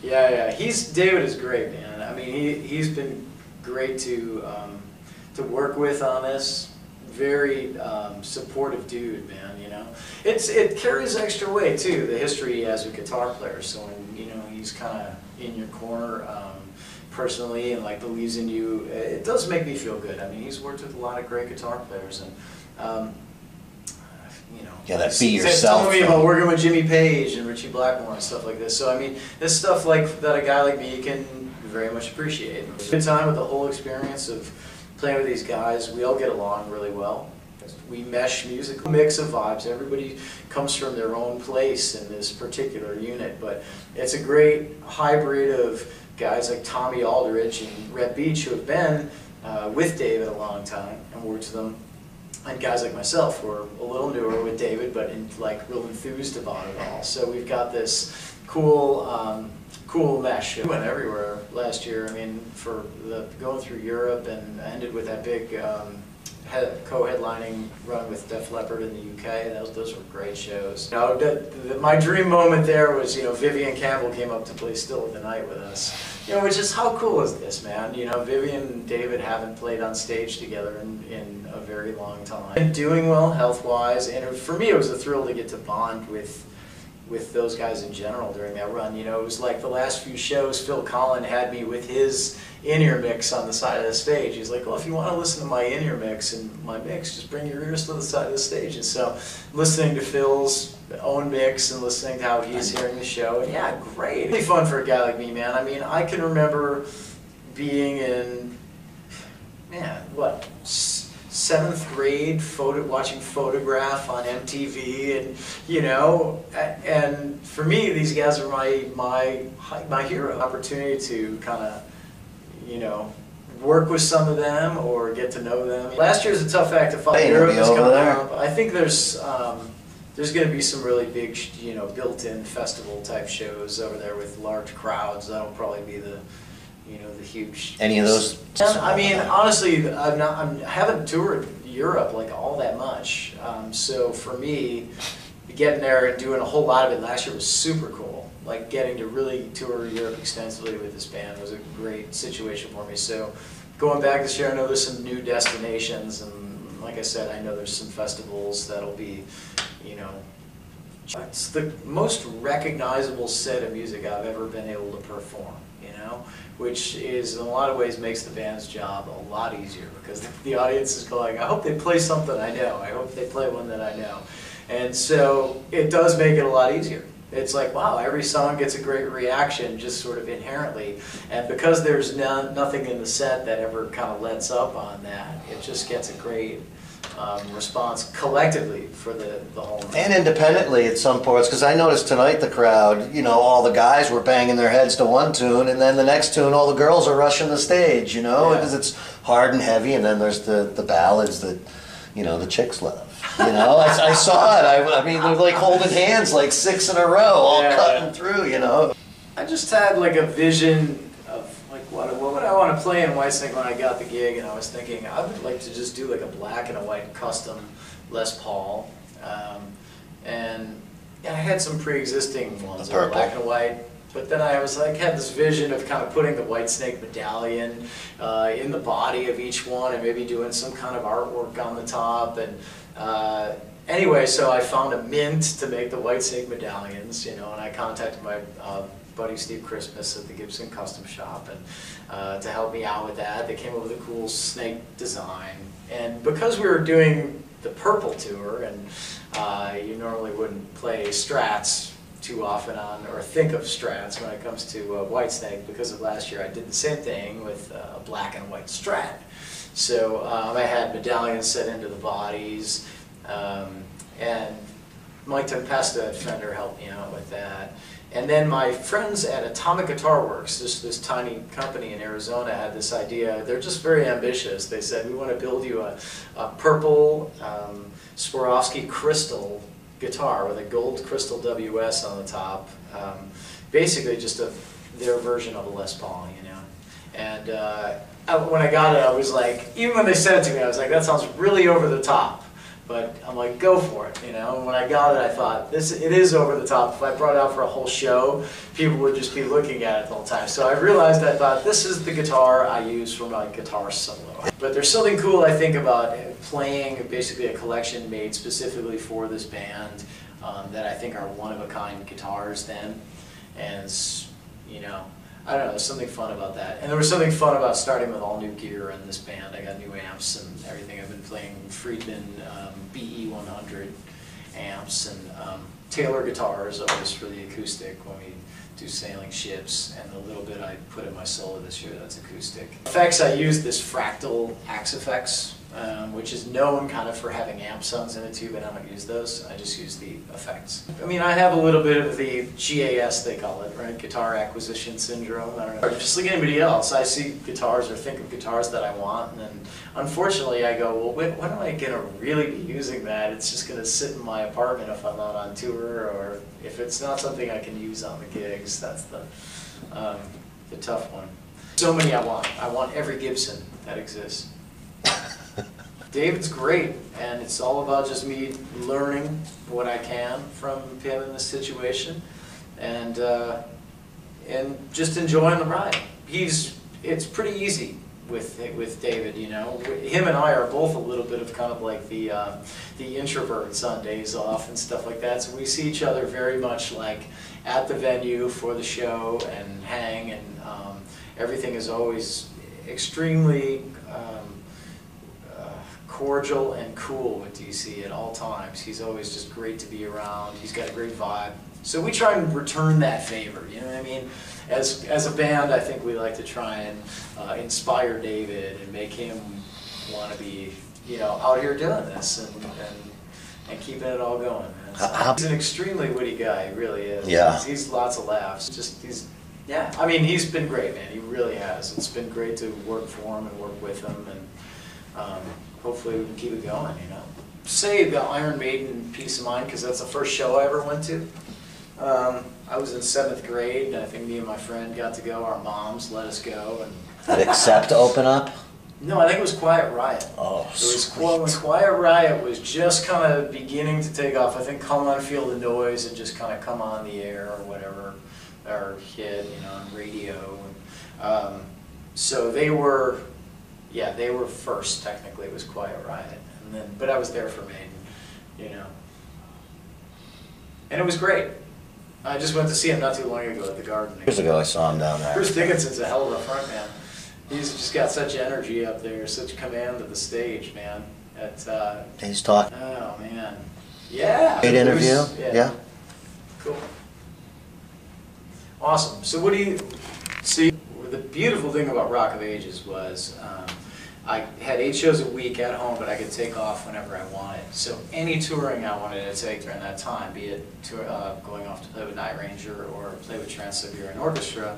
Yeah. David is great, man. I mean, he's been great to work with on this. Very supportive dude, man. You know, it carries extra weight too. The history he has with guitar players. So when he's kind of in your corner personally and like believes in you, it does make me feel good. I mean, he's worked with a lot of great guitar players and. Yeah, that be yourself. Telling me about working with Jimmy Page and Richie Blackmore and stuff like this. So I mean, this stuff like that a guy like me can very much appreciate. Good time with the whole experience of playing with these guys. We all get along really well. We mesh musical mix of vibes. Everybody comes from their own place in this particular unit, but it's a great hybrid of guys like Tommy Aldridge and Rhett Beach who have been with David a long time and worked with them. And guys like myself who are a little newer with David, but like real enthused about it all. So we've got this cool, cool mesh. We went everywhere last year. I mean, for going through Europe, and ended with that big co-headlining run with Def Leppard in the UK. Those were great shows. My dream moment there was, Vivian Campbell came up to play Still of the Night with us. Which is, how cool is this, man? Vivian and David haven't played on stage together in a very long time. And doing well health-wise, and for me it was a thrill to get to bond with those guys in general during that run. It was like the last few shows, Phil Collin had me with his in-ear mix on the side of the stage. He's like, well, if you want to listen to my in-ear mix and my mix, just bring your ears to the side of the stage. And so listening to Phil's own mix and listening to how he's hearing the show, and yeah, great. Really fun for a guy like me, man. I mean, I can remember being in, man, what, 7th grade, watching Photograph on MTV, and and for me, these guys are my hero. Opportunity to kind of, work with some of them or get to know them. Last year's a tough act to follow. Europe is coming up. I think there's going to be some really big, built-in festival type shows over there with large crowds. That'll probably be the huge. Any of those? I mean, honestly, I haven't toured Europe like all that much. So for me, getting there and doing a whole lot of it last year was super cool. Like getting to really tour Europe extensively with this band was a great situation for me. So going back this year, I know there's some new destinations, and like I said, I know there's some festivals that'll be, it's the most recognizable set of music I've ever been able to perform, which is in a lot of ways makes the band's job a lot easier, because the audience is going, I hope they play something I know, I hope they play one that I know. And so it does make it a lot easier. It's like, wow, every song gets a great reaction just sort of inherently. And because there's nothing in the set that ever kind of lets up on that, it just gets a great response collectively for the whole night. And independently at some parts, because I noticed tonight the crowd, all the guys were banging their heads to one tune, and then the next tune all the girls are rushing the stage, because it's hard and heavy, and then there's the ballads that, the chicks love. I saw it. I mean, they're like holding hands like 6 in a row, all cutting through, I just had like a vision of like what would I want to play in Whitesnake when I got the gig, and I was thinking I would like to just do like a black and a white custom Les Paul, and I had some pre-existing ones, black and white. But then I was like, had this vision of kind of putting the Whitesnake medallion in the body of each one, and maybe doing some kind of artwork on the top. And anyway, so I found a mint to make the Whitesnake medallions, and I contacted my buddy Steve Christmas at the Gibson Custom Shop, and to help me out with that. They came up with a cool snake design, and because we were doing the Purple tour, and you normally wouldn't play Strats too often on, or think of Strats when it comes to Whitesnake, because of last year I did the same thing with a black and white Strat. So I had medallions set into the bodies, and Mike Tempesta at Fender helped me out with that. And then my friends at Atomic Guitar Works, this tiny company in Arizona, had this idea. They're just very ambitious. They said, we want to build you a purple Swarovski crystal guitar with a gold crystal WS on the top. Basically just their version of a Les Paul, And when I got it, I was like, even when they said it to me, I was like, that sounds really over the top. but I'm like, go for it, you know. And when I got it, I thought, it is over the top. If I brought it out for a whole show, people would just be looking at it the whole time. So I realized, I thought, this is the guitar I use for my guitar solo. But there's something cool, I think, about playing basically a collection made specifically for this band that I think are one-of-a-kind guitars then. And, you know, I don't know, there's something fun about that. And there was something fun about starting with all new gear in this band. I got new amps and everything. I've been playing Friedman BE 100 amps and Taylor guitars always for the acoustic when we do sailing ships, and the little bit I put in my solo this year, that's acoustic. Effects, I used this Fractal Axe Effects, which is known kind of for having amp sounds in it too, but I don't use those. I just use the effects. I mean, I have a little bit of the GAS, they call it, right? Guitar Acquisition Syndrome. I don't know. Just like anybody else, I see guitars or think of guitars that I want, and then unfortunately I go, well, when am I going to really be using that? It's just going to sit in my apartment if I'm not on tour, or if it's not something I can use on the gigs. That's the tough one. So many I want. I want every Gibson that exists. David's great, and it's all about just me learning what I can from him in this situation, and just enjoying the ride. It's pretty easy with David, you know. Him and I are both a little bit of kind of like the introverts on days off and stuff like that. So we see each other very much like at the venue for the show and hang, and everything is always extremely cordial and cool with DC at all times. He's always just great to be around. He's got a great vibe. So we try and return that favor, you know what I mean? As a band, I think we like to try and inspire David and make him want to be, you know, out here doing this and keeping it all going. He's an extremely witty guy, he really is. Yeah. He's lots of laughs. Yeah, I mean, he's been great, man. He really has. It's been great to work for him and work with him, and hopefully we can keep it going, you know. Say the Iron Maiden Peace of Mind, because that's the first show I ever went to. I was in 7th grade, and I think me and my friend got to go. Our moms let us go. And Did Accept open up? No, I think it was Quiet Riot. Oh, it was when Quiet Riot was just kind of beginning to take off. I think Come On Feel the Noise had just kind of come on the air or whatever, or hit, you know, on radio. And, so they were, yeah, they were first. Technically, it was Quiet Riot, and then, but I was there for Maiden, you know, and it was great. I just went to see him not too long ago at the Garden. Years ago, I saw him down there. Bruce Dickinson's a hell of a front man. He's just got such energy up there, such command of the stage, man. He's talking. Oh man, yeah. Great interview. Yeah. Cool. Awesome. So what do you see? The beautiful thing about Rock of Ages was I had 8 shows a week at home, but I could take off whenever I wanted. So any touring I wanted to take during that time, be it going off to play with Night Ranger or play with Trans-Siberian Orchestra,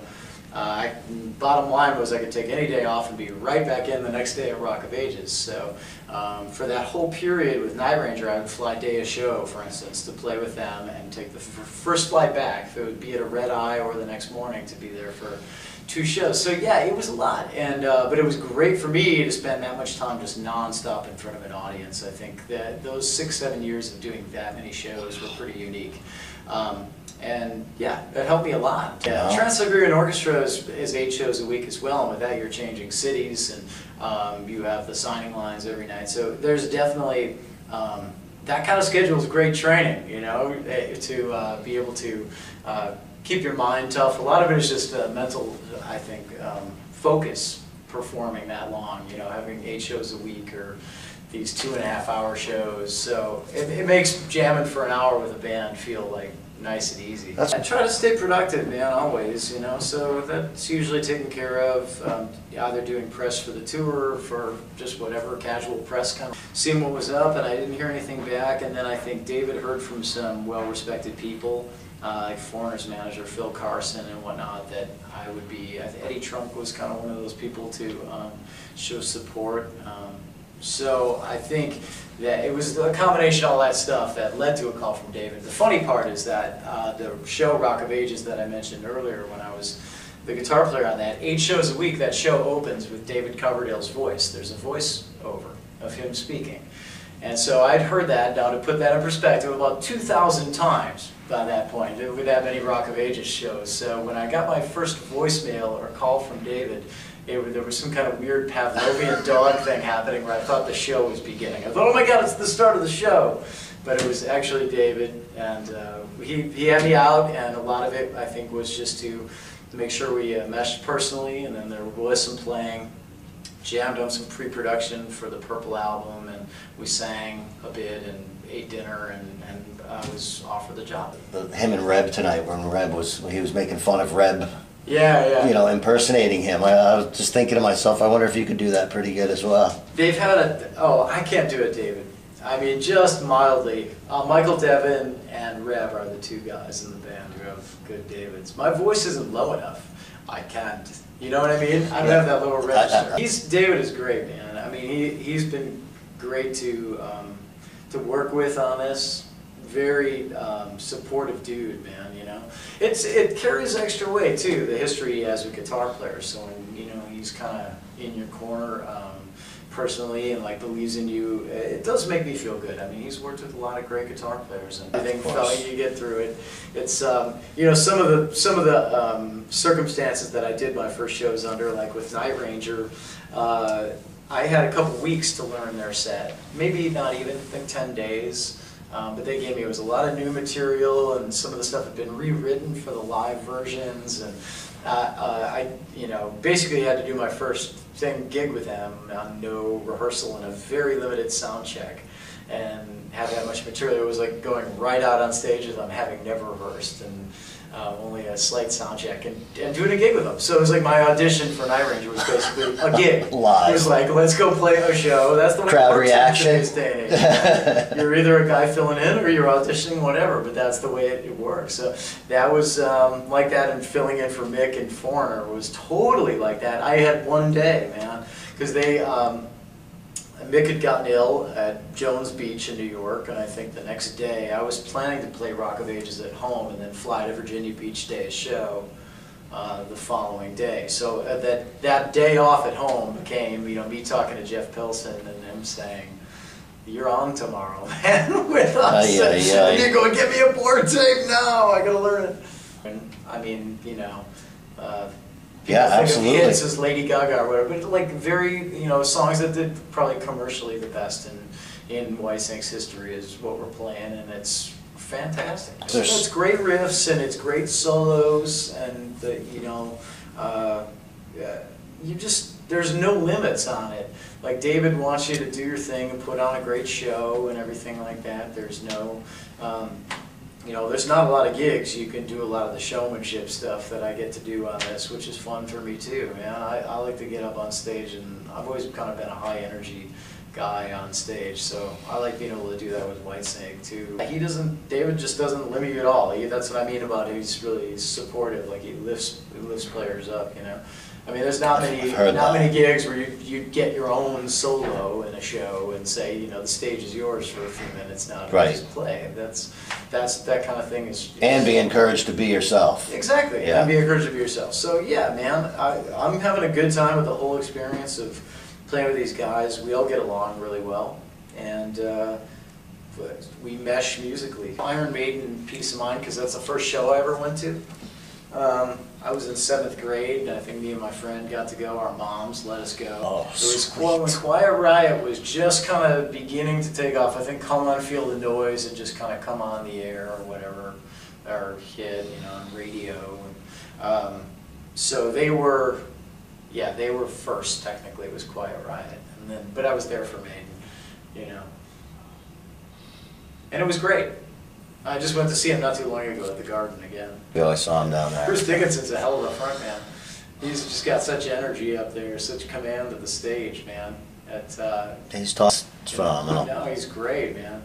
bottom line was I could take any day off and be right back in the next day at Rock of Ages. So for that whole period with Night Ranger, I would fly day a show, for instance, to play with them and take the first flight back. It would be at a red eye or the next morning to be there for 2 shows. So yeah, it was a lot, and but it was great for me to spend that much time just non-stop in front of an audience. I think that those 6-7 years of doing that many shows were pretty unique. And yeah, that helped me a lot. Yeah. Trans-Siberian Orchestra is 8 shows a week as well, and with that you're changing cities, and you have the signing lines every night. So there's definitely, that kind of schedule is great training, you know, to be able to keep your mind tough. A lot of it is just mental, I think, focus performing that long, you know, having 8 shows a week or these 2.5-hour shows. So it makes jamming for an hour with a band feel like nice and easy. I try to stay productive, man, always, you know, so that's usually taken care of, either doing press for the tour or for just whatever, casual press, kind of seeing what was up, and I didn't hear anything back, and then I think David heard from some well-respected people, like Foreigner's manager Phil Carson and whatnot, that I would be, Eddie Trunk was kind of one of those people to show support. So I think that it was a combination of all that stuff that led to a call from David. The funny part is that the show Rock of Ages that I mentioned earlier, when I was the guitar player on that, 8 shows a week, that show opens with David Coverdale's voice. There's a voice over of him speaking. And so I'd heard that, now to put that in perspective, about 2,000 times by that point, with that many Rock of Ages shows. So when I got my first voicemail or call from David, there was some kind of weird Pavlovian dog thing happening where I thought the show was beginning. I thought, oh my God, it's the start of the show. But it was actually David, and he had me out, and a lot of it, I think, was just to make sure we meshed personally, and then there was some playing. Jammed on some pre-production for the Purple album, and we sang a bit and ate dinner, and I was offered the job. Him and Reb tonight, when he was making fun of Reb. Yeah. You know, impersonating him. I was just thinking to myself, I wonder if you could do that pretty good as well. They've had I can't do it, David. I mean, just mildly. Michael Devin and Reb are the two guys in the band who have good Davids. My voice isn't low enough. I can't. You know what I mean? I don't have that little register. David is great, man. I mean, he's been great to work with on this. Very supportive dude, man. You know, it carries extra weight too. The history he has with guitar players. So when he's kind of in your corner personally and like believes in you, it does make me feel good. I mean, he's worked with a lot of great guitar players, and I think you get through it. It's some of the circumstances that I did my first shows under, like with Night Ranger. I had a couple weeks to learn their set, maybe not even, I think 10 days. But they gave me, it was a lot of new material, and some of the stuff had been rewritten for the live versions, and I basically had to do my first gig with them on no rehearsal and a very limited sound check, and have that much material. It was like going right out on stage with them, having never rehearsed, and only a slight sound check, and doing a gig with them. So it was like my audition for Night Ranger was basically a gig. Live. It was like, let's go play a show. That's the way crowd it works reaction. in today's day and age. You're either a guy filling in or you're auditioning, whatever, but that's the way it works. So that was like that, and filling in for Mick and Foreigner was totally like that. I had one day, man, because Mick had gotten ill at Jones Beach in New York, and I think the next day I was planning to play Rock of Ages at home and then fly to Virginia Beach day a show the following day. So that day off at home became, me talking to Jeff Pilson and him saying, "You're on tomorrow, man, with us." And you're going, "Get me a board tape now, I gotta learn it." And, I mean, people think absolutely. of hits as Lady Gaga or whatever, but like very, songs that did probably commercially the best in Whitesnake's history is what we're playing, and it's fantastic. It's great riffs, and it's great solos, and there's no limits on it. Like, David wants you to do your thing and put on a great show and everything like that. There's no there's not a lot of gigs. You can do a lot of the showmanship stuff that I get to do on this, which is fun for me too, man. I like to get up on stage, and I've always kind of been a high energy guy on stage, so I like being able to do that with Whitesnake too. David just doesn't limit you at all. That's what I mean about it. He's really supportive. Like, he lifts players up, I mean, there's not many gigs where you get your own solo in a show and say, the stage is yours for a few minutes now to just play. That kind of thing is. And be encouraged to be yourself. Exactly. Yeah. And be encouraged to be yourself. So yeah, man, I'm having a good time with the whole experience of playing with these guys. We all get along really well, and we mesh musically. Iron Maiden, Peace of Mind, because that's the first show I ever went to. I was in 7th grade, and I think me and my friend got to go. Our moms let us go. Oh, it was when Quiet Riot was just kind of beginning to take off. I think Come On Feel the Noise had just kind of come on the air or whatever, or hit, on radio. So they were first, technically. It was Quiet Riot, but I was there for Maiden, and it was great. I just went to see him not too long ago at the Garden again. Yeah, I saw him down there. Bruce Dickinson's a hell of a front man. He's just got such energy up there, such command of the stage, man. He's phenomenal. No, he's great, man.